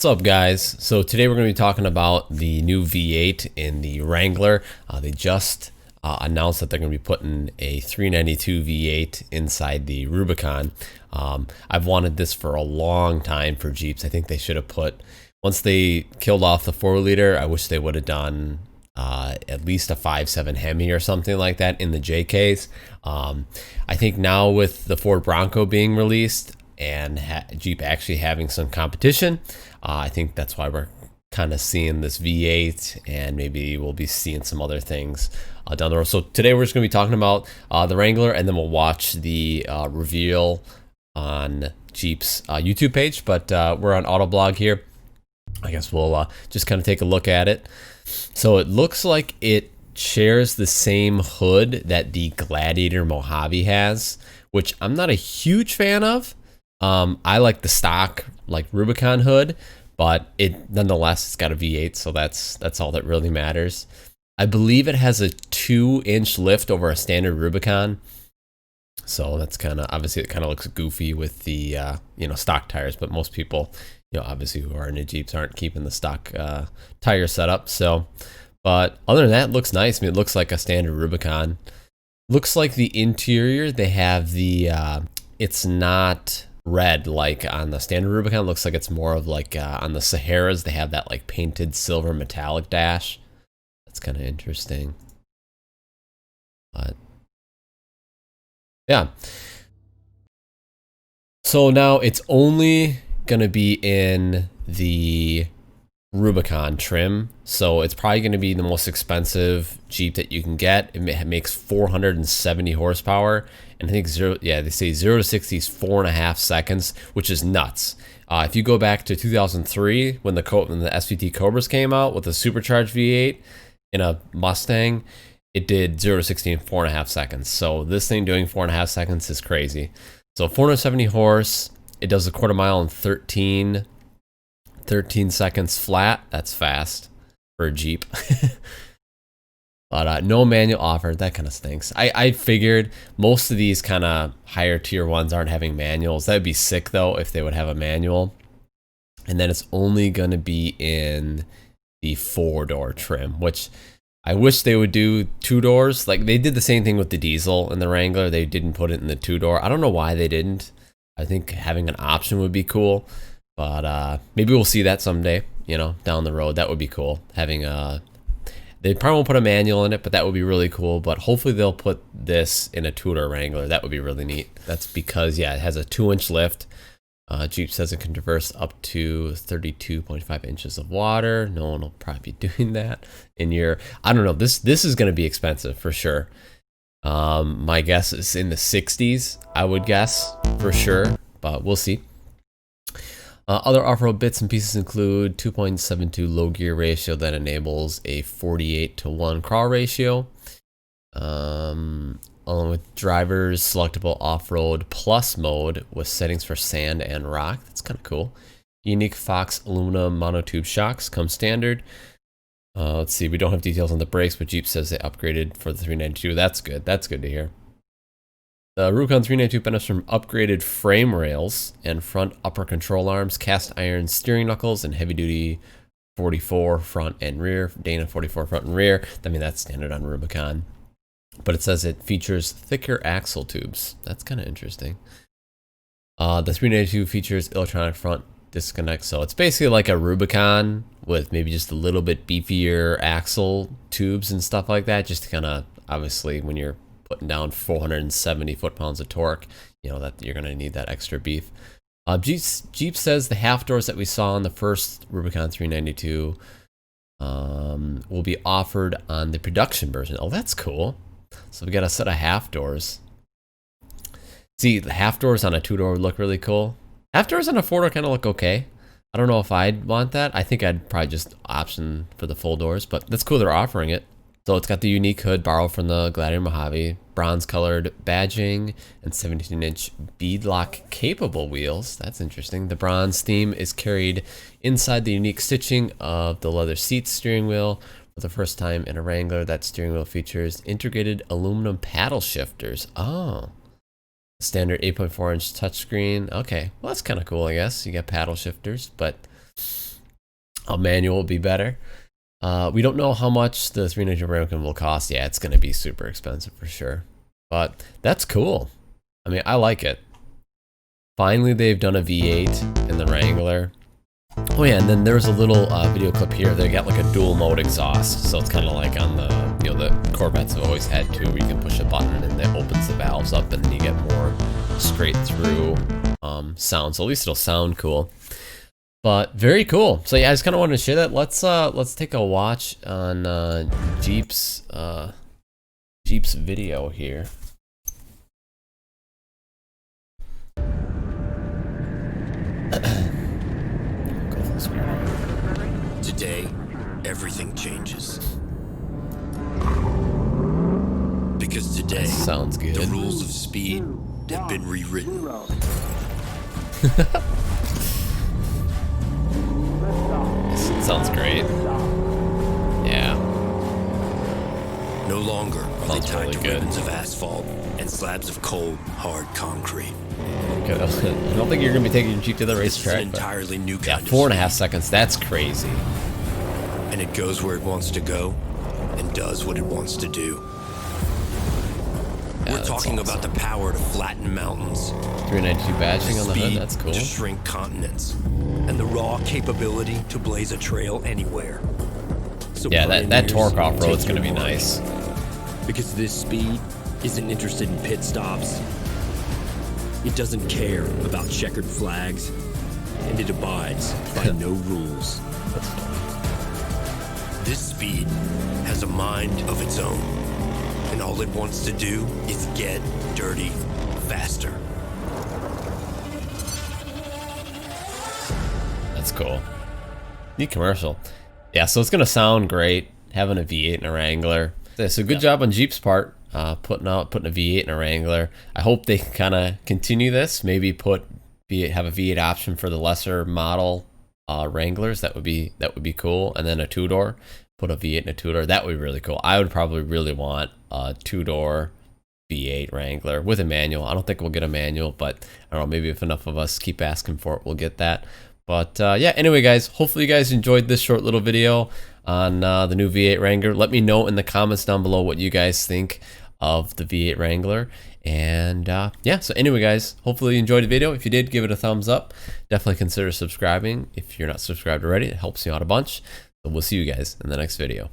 What's up, guys? So today we're going to be talking about the new V8 in the Wrangler. They just announced that they're going to be putting a 392 V8 inside the Rubicon. I've wanted this for a long time for Jeeps. I think they should have put, once they killed off the 4-liter, I wish they would have done at least a 5.7 Hemi or something like that in the JKs. I think now with the Ford Bronco being released and Jeep actually having some competition, I think that's why we're kind of seeing this V8, and maybe we'll be seeing some other things down the road. So today we're just going to be talking about the Wrangler, and then we'll watch the reveal on Jeep's YouTube page. But we're on Autoblog here. I guess we'll just kind of take a look at it. So it looks like it shares the same hood that the Gladiator Mojave has, which I'm not a huge fan of. I like the stock Rubicon hood, but it nonetheless it's got a V8, so that's all that really matters. I believe it has a 2-inch lift over a standard Rubicon, so that's kind of, obviously it kind of looks goofy with the stock tires, but most people obviously who are into Jeeps aren't keeping the stock tire setup. So, but other than that, it looks nice. I mean, it looks like a standard Rubicon. Looks like the interior, they have the it's not red like on the standard Rubicon. It looks like it's more of like on the Saharas, they have that like painted silver metallic dash. That's kind of interesting. But yeah, so now it's only gonna be in the Rubicon trim, so it's probably going to be the most expensive Jeep that you can get. It makes 470 horsepower, and I think they say 0 to 60 is 4.5 seconds, which is nuts. If you go back to 2003 when the SVT Cobras came out with a supercharged V8 in a Mustang, it did 0 to 60 in 4.5 seconds. So this thing doing 4.5 seconds is crazy. So 470 horse, it does a quarter mile in 13 seconds flat. That's fast for a Jeep. But no manual offered. That kind of stinks. I figured most of these kind of higher tier ones aren't having manuals. That'd be sick though if they would have a manual. And then it's only going to be in the 4-door trim, which I wish they would do 2 doors. Like they did the same thing with the diesel and the Wrangler. They didn't put it in the 2-door. I don't know why they didn't. I think having an option would be cool. But maybe we'll see that someday, down the road. That would be cool. Having they probably won't put a manual in it, but that would be really cool. But hopefully they'll put this in a 2-door Wrangler. That would be really neat. That's because, yeah, it has a 2-inch lift. Jeep says it can traverse up to 32.5 inches of water. No one will probably be doing that in your, I don't know. This is going to be expensive for sure. My guess is in the 60s, I would guess for sure, but we'll see. Other off-road bits and pieces include 2.72 low gear ratio that enables a 48:1 crawl ratio, along with drivers selectable off-road plus mode with settings for sand and rock. That's kind of cool. Unique Fox aluminum monotube shocks come standard. Let's see, we don't have details on the brakes, but Jeep says they upgraded for the 392. That's good. That's good to hear. The Rubicon 392 benefits from upgraded frame rails and front upper control arms, cast iron steering knuckles, and heavy-duty 44 front and rear, Dana 44 front and rear. I mean, that's standard on Rubicon. But it says it features thicker axle tubes. That's kind of interesting. The 392 features electronic front disconnect, so it's basically like a Rubicon with maybe just a little bit beefier axle tubes and stuff like that, just to kind of, obviously, when you're putting down 470 foot-pounds of torque, that you're going to need that extra beef. Jeep says the half doors that we saw on the first Rubicon 392 will be offered on the production version. Oh, that's cool. So we got a set of half doors. See, the half doors on a 2-door would look really cool. Half doors on a 4-door kind of look okay. I don't know if I'd want that. I think I'd probably just option for the full doors, but that's cool they're offering it. So it's got the unique hood borrowed from the Gladiator Mojave, bronze-colored badging, and 17-inch beadlock capable wheels. That's interesting. The bronze theme is carried inside the unique stitching of the leather seat steering wheel. For the first time in a Wrangler, that steering wheel features integrated aluminum paddle shifters. Oh, standard 8.4-inch touchscreen. Okay, well that's kind of cool, I guess. You got paddle shifters, but A manual would be better. We don't know how much the 392 Rubicon will cost. Yeah, it's going to be super expensive for sure. But that's cool. I mean, I like it. Finally, they've done a V8 in the Wrangler. Oh yeah, and then there's a little video clip here. They got like a dual mode exhaust, so it's kind of like on the, you know, the Corvettes have always had too, where you can push a button and it opens the valves up, and you get more straight through sound. So at least it'll sound cool. But very cool. So yeah, I just kind of wanted to share that. Let's take a watch on Jeep's video here. Today, everything changes. Because today, sounds good. The rules of speed have been rewritten. Sounds great. Yeah. No longer are they tied really to good. ribbons of asphalt and slabs of cold, hard concrete. Okay, I don't think you're gonna be taking your Jeep to the This is an racetrack. entirely new Yeah, kind of 4.5 seconds. That's crazy. and it goes where it wants to go and does what it wants to do. Yeah, We're that's talking awesome. about the power to flatten mountains, 392 badging on the hood. speed That's cool. to shrink continents, and the raw capability to blaze a trail anywhere. So Yeah, that pioneers, torque off road's take gonna be your mark. nice. Because this speed isn't interested in pit stops. It doesn't care about checkered flags, and it abides by no rules. That's funny. This speed has a mind of its own, and all it wants to do is get dirty faster. That's cool. Neat commercial. Yeah, so it's gonna sound great having a V8 and a Wrangler. Yeah, so good job on Jeep's part, putting a V8 and a Wrangler. I hope they can kind of continue this. Maybe have a V8 option for the lesser model Wranglers. That would be cool. And then a two-door. Put a V8 and a two-door. That would be really cool. I would probably really want a two-door V8 Wrangler with a manual. I don't think we'll get a manual, but I don't know. Maybe if enough of us keep asking for it, we'll get that. But yeah, anyway, guys, hopefully you guys enjoyed this short little video on the new V8 Wrangler. Let me know in the comments down below what you guys think of the V8 Wrangler. And yeah, so anyway, guys, hopefully you enjoyed the video. If you did, give it a thumbs up. Definitely consider subscribing if you're not subscribed already. It helps me out a bunch. So we'll see you guys in the next video.